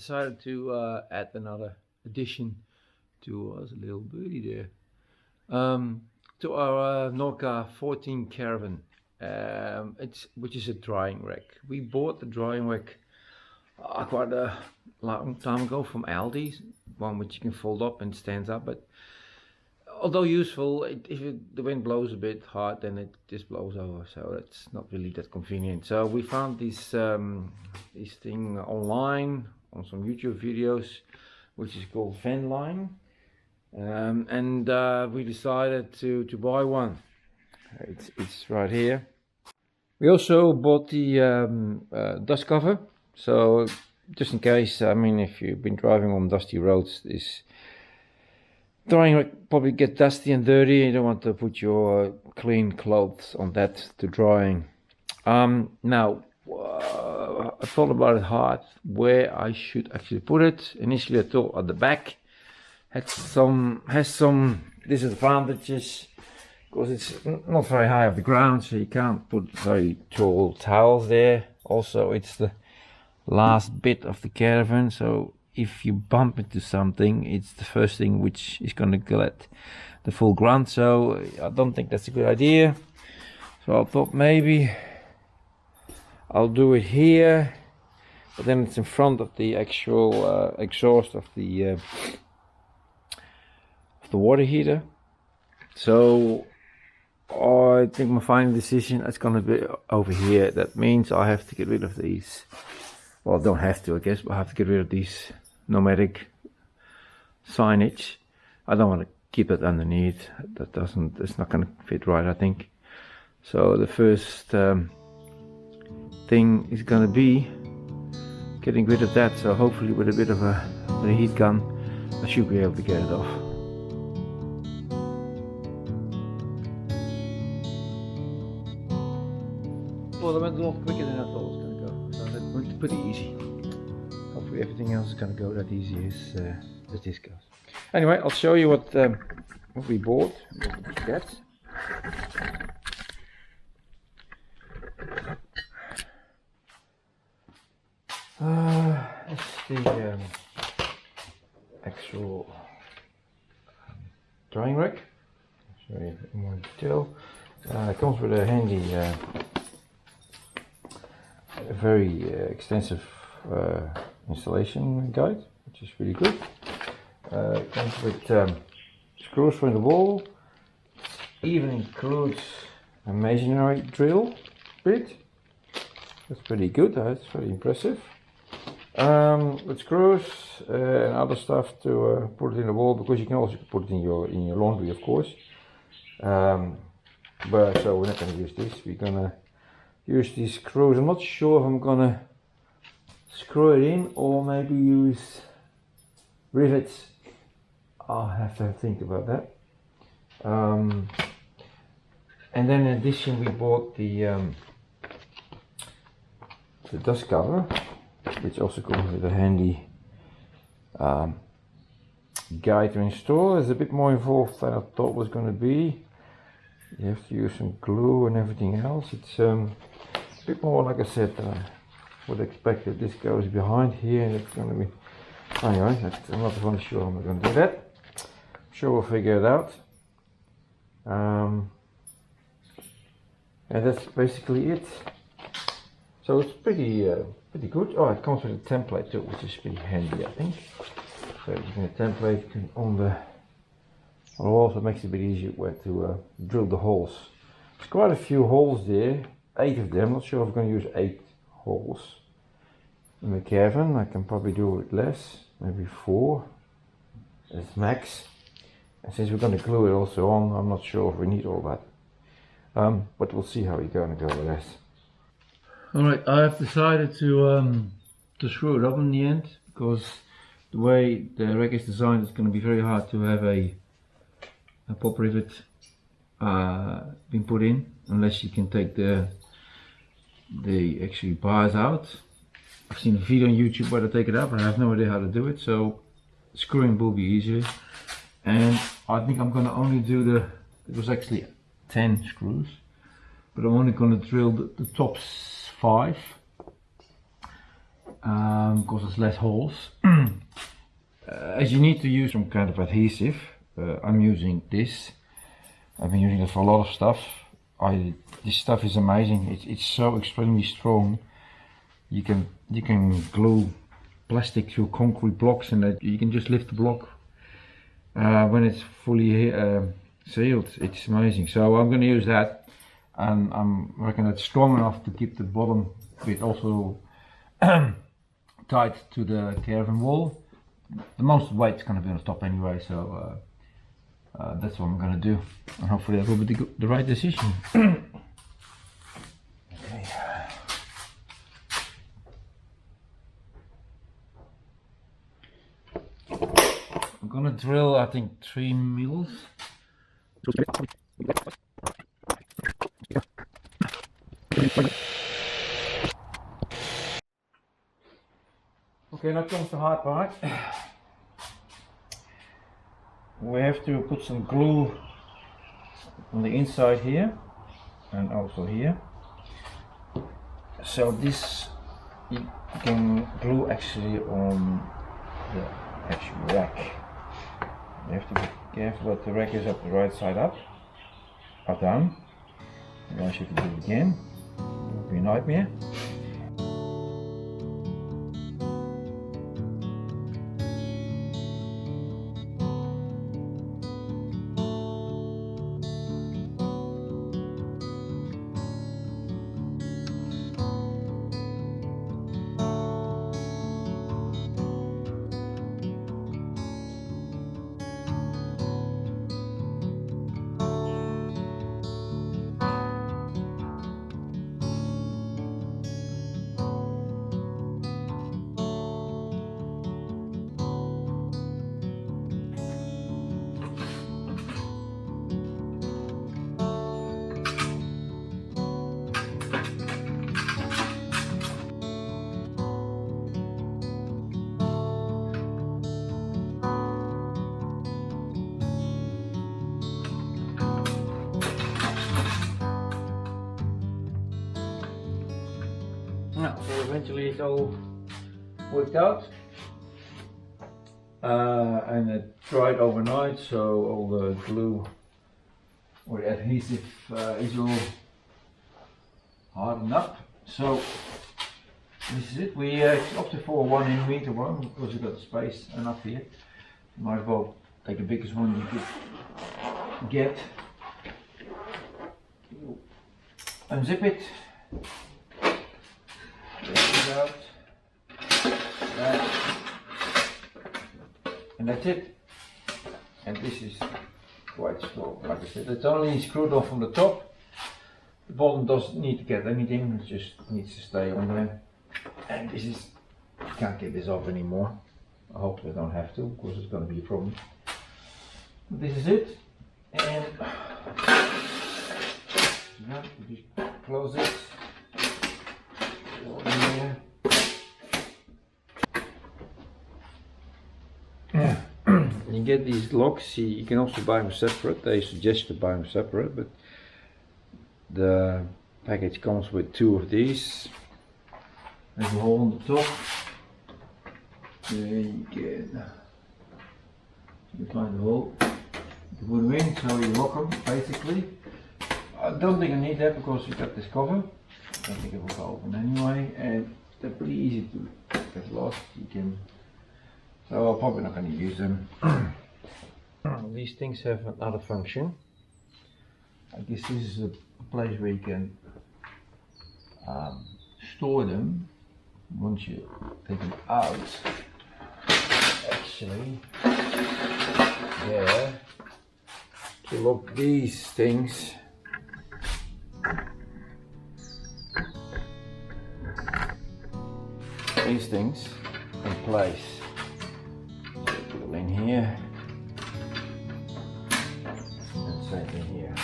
decided to add another addition to us, a little birdie there, to our NORCA-14 Caravan, which is a drying rack. We bought the drying rack quite a long time ago from Aldi, one which you can fold up and stands up, but although useful, if the wind blows a bit hard, then it just blows over, so it's not really that convenient. So we found this thing online on some YouTube videos, which is called Vendline, and we decided to buy one. It's right here. We also bought the dust cover, so just in case, I mean, if you've been driving on dusty roads, this drying rack probably get dusty and dirty. You don't want to put your clean clothes on that to drying. Now I thought about it hard where I should actually put it. Initially I thought at the back has some disadvantages because it's not very high off the ground, so you can't put very tall towels there. Also, it's the last bit of the caravan, so if you bump into something, it's the first thing which is going to get the full grunt, so I don't think that's a good idea. So I thought maybe I'll do it here, but then it's in front of the actual exhaust of the water heater. So I think my final decision is going to be over here. That means I have to get rid of these. Well, I don't have to, I guess, but I have to get rid of these nomadic signage. I don't want to keep it underneath. It's not going to fit right, I think. So the first thing is going to be getting rid of that. So hopefully with a bit of a heat gun, I should be able to get it off. Well, I went a lot quicker than I thought it was going to go. So that went pretty easy. Hopefully everything else is going to go that easy as this goes. Anyway, I'll show you what we bought, what we get. It's the actual drying rack. I'll show you in more detail. It comes with a handy, a very extensive installation guide, which is really good. It comes with screws for the wall. It even includes a masonry drill bit. That's pretty good. That's very impressive. With screws and other stuff to put it in the wall, because you can also put it in your laundry, of course. But so we're not going to use this. We're going to use these screws. I'm not sure if I'm going to screw it in or maybe use rivets. I'll have to think about that. And then in addition, we bought the dust cover, which also comes with a handy guide to install. It's a bit more involved than I thought it was going to be. You have to use some glue and everything else. It's a bit more, like I said, would expect that this goes behind here, and it's going to be, anyway, I'm not really sure how I'm going to do that. I'm sure we'll figure it out. And that's basically it. So it's pretty good. Oh, it comes with a template too, which is pretty handy, I think. So using a template on the walls, it makes it a bit easier where to drill the holes. There's quite a few holes there, 8 of them. Not sure if I'm going to use 8 holes in the caravan. I can probably do it with less, maybe 4 as max. And since we're going to glue it also on, I'm not sure if we need all that. But we'll see how we're going to go with this. Alright, I have decided to screw it up in the end, because the way the rack is designed, it's going to be very hard to have a pop rivet been put in, unless you can take the actually bars out. I've seen a video on YouTube where they take it up, but I have no idea how to do it, so screwing will be easier. And I think I'm going to only do it was actually 10 screws, but I'm only going to drill the top 5 because there's less holes. As you need to use some kind of adhesive, I'm using this. I've been using it for a lot of stuff. This stuff is amazing. It's so extremely strong. You can glue plastic to concrete blocks, and that you can just lift the block when it's fully sealed. It's amazing. So I'm going to use that, and I reckon it's strong enough to keep the bottom bit also tight to the caravan wall. The most weight's going to be on the top anyway, so that's what I'm going to do, and hopefully that will be the right decision. Okay. I'm going to drill, I think, 3 mils. Okay, now comes the hard part. We have to put some glue on the inside here and also here. So this you can glue actually on the actual rack. You have to be careful that the rack is up the right side up or down. Otherwise you have to do it again. It will be a nightmare. So eventually it's all worked out, and it dried overnight, so all the glue or the adhesive is all hardened up. So this is it. We opted for a 1 mm one because we've got space enough here. You might as well take the biggest one you could get. Unzip it. Out. That. And that's it. And this is quite strong, like I said. It's only screwed off from the top. The bottom doesn't need to get anything, it just needs to stay on there. And this is, you can't get this off anymore. I hope I don't have to, because it's going to be a problem. But this is it. And yeah, you just close it. Yeah. You get these locks, you can also buy them separate. They suggest to buy them separate, but the package comes with 2 of these. There's a hole on the top. There you can find the hole. You put them in, so you lock them basically. I don't think I need that because we've got this cover. I don't think it will go open anyway, and they're pretty easy to get lost. You can, so I'm probably not going to use them. These things have another function. I guess this is a place where you can store them once you take them out. Actually, there to lock these things. These things in place. So put them in here and same in here.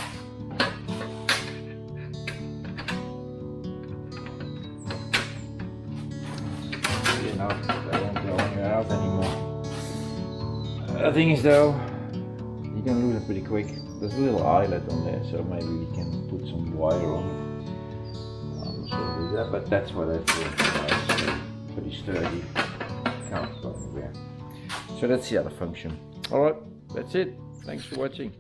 You know, they won't go in and out anymore. The thing is though, you can lose it pretty quick. There's a little eyelet on there, so maybe we can put some wire on it. I'm not sure about that, but that's what I feel. Pretty sturdy, can't go anywhere. So that's the other function. Alright, that's it. Thanks for watching.